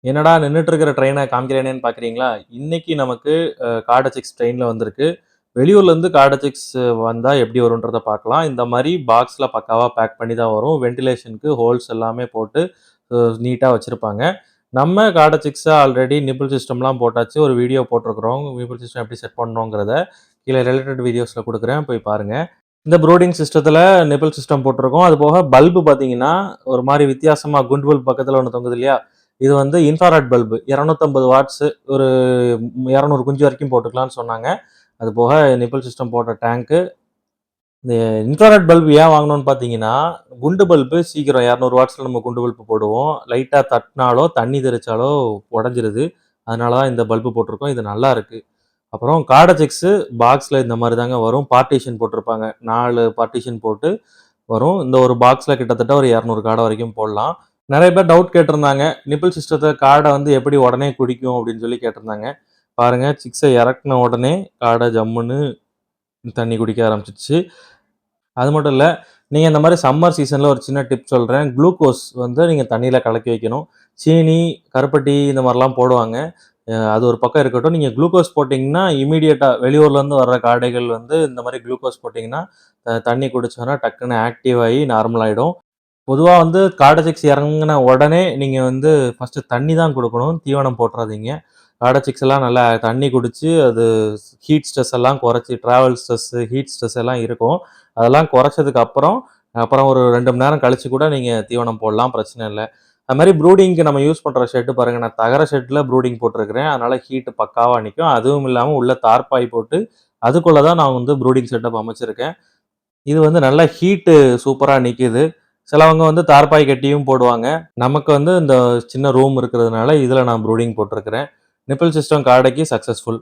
என்னடா நின்னுட்டு இருக்கிற ட்ரெயின காமிக்கிறேனேன்னு பார்க்குறீங்களா? இன்னைக்கு நமக்கு கார்ட் எஜெக்ஸ் ட்ரெயின்ல வந்திருக்கு. வெளியூர்லேருந்து கார்ட் எஜெக்ஸ் வந்தா எப்படி வரும்ன்றத பார்க்கலாம். இந்த மாரி பாக்ஸ்ல பக்காவா பேக் பண்ணி தான் வரும். வென்டிலேஷனுக்கு ஹோல்ஸ் எல்லாமே போட்டு நீட்டா வச்சிருப்பாங்க. நம்ம கார்ட் எஜெக்ஸ ஆல்ரெடி நிப்பிள் சிஸ்டம்லாம் போட்டாச்சு. ஒரு வீடியோ போட்டிருக்கிறோம். நிப்பிள் சிஸ்டம் எப்படி செட் பண்ணணுங்கிறத. கீழ ரிலேட்டட் வீடியோஸ்ல குடுக்குறேன். போய் பாருங்க. இந்த ப்ரூடிங் சிஸ்டத்துல நிப்பிள் சிஸ்டம் போட்டிருக்கோம். அது போக பல்பு பார்த்தீங்கன்னா, ஒரு மாரி வித்தியாசமா குண்டு பல்ப் பக்கத்துல ஒண்ணு தொங்குது இல்லையா? இது வந்து இன்ஃப்ராரெட் பல்பு 250 வாட்ஸ் ஒரு 200 குஞ்சு வரைக்கும் போட்டுக்கலாம்னு சொன்னாங்க. அது போக நிப்பிள் சிஸ்டம் போட்ட டேங்க்கு. இந்த இன்ஃப்ராரெட் பல்பு ஏன் வாங்கணும்னு பார்த்தீங்கன்னா, குண்டு பல்பு சீக்கிரம் 200 வாட்ஸ்ல நம்ம குண்டு பல்பு போடுவோம். லைட்டா தட்டுனாலோ, தண்ணி தெளிச்சாலோ உடைஞ்சிருது. அதனால தான் இந்த பல்பு போட்டிருக்கோம். இது நல்லா இருக்கு. அப்புறம் கார்டஜெக்ஸு பாக்ஸ்ல இந்த மாரி தாங்க வரும். பார்ட்டிஷன் போட்டிருப்பாங்க. 4 பார்ட்டிஷன் போட்டு வரும். இந்த ஒரு பாக்ஸ்ல கிட்டத்தட்ட ஒரு 200 கார்ட வரைக்கும் போடலாம். நெறைய பேர் டவுட் கேட்டிருந்தாங்க. நிப்பிள் சிஸ்டத்த கார்ட வந்து எப்படி உடனே குடிக்கும் அப்படின்னு சொல்லி கேட்டிருந்தாங்க. பாருங்க சிக்ஸ இறக்குன உடனே கார்ட ஜம்முன்னு தண்ணி குடிக்க ஆரம்பிச்சுருச்சு. அது மட்டும் இல்ல, நீங்க இந்த மாரி சம்மர் சீசன்ல ஒரு சின்ன டிப் சொல்றேன். குளுக்கோஸ் வந்து நீங்க தண்ணீல கலக்கி வைக்கணும். சீனி, கருப்பட்டி இந்த மாரிலாம் போடுவாங்க. அது ஒரு பக்கம் இருக்கட்டும். நீங்க குளுக்கோஸ் போட்டீங்கன்னா, இம்மீடியட்டா வெளியூர்லேருந்து வர்ற காடைகள் வந்து இந்த மாரி குளுக்கோஸ் போட்டீங்கன்னா, தண்ணி குடிச்சோன்னா டக்குனு ஆக்டிவ் ஆயி நார்மல் ஆயிடும். பொதுவா வந்து கார்டஜெக்ஸ் இறங்குன உடனே நீங்க வந்து ஃபர்ஸ்ட்டு தண்ணி தான் குடுக்கணும். தீவனம் போட்றாதீங்க. கார்டஜெக்ஸ் எல்லாம் நல்லா தண்ணி குடிச்சு, அது ஹீட் ஸ்ட்ரெஸ் எல்லாம் குறைச்சு டிராவல் ஸ்ட்ரெஸ், ஹீட் ஸ்ட்ரெஸ் எல்லாம் இருக்கும். அதெல்லாம் குறைச்சதுக்கு அப்புறம் ஒரு 2 மணி நேரம் கழிச்சு கூட நீங்க தீவனம் போடலாம். பிரச்சனை இல்ல. அது மாரி ப்ரூடிங்க்கு நம்ம யூஸ் பண்ற ஷெட் பாருங்க. நான் தகர ஷெட்ல ப்ரூடிங் போட்டிருக்கிறேன். அதனால ஹீட் பக்காவா நிக்கும். அதுவும் இல்லாம உள்ள தார்ப்பாய் போட்டு, அதுக்குள்ள தான் நான் வந்து ப்ரூடிங் செட்டப் அமைச்சிருக்கேன். இது வந்து நல்லா ஹீட்டு சூப்பரா நிக்குது. சிலவங்க வந்து தார்ப்பாய் கட்டியும் போடுவாங்க. நமக்கு வந்து இந்த சின்ன ரூம் இருக்கிறதுனால, இதுல நான் ப்ரூடிங் போட்டிருக்கிறேன். நிப்பிள் சிஸ்டம் காடைக்கு சக்சஸ்ஃபுல்.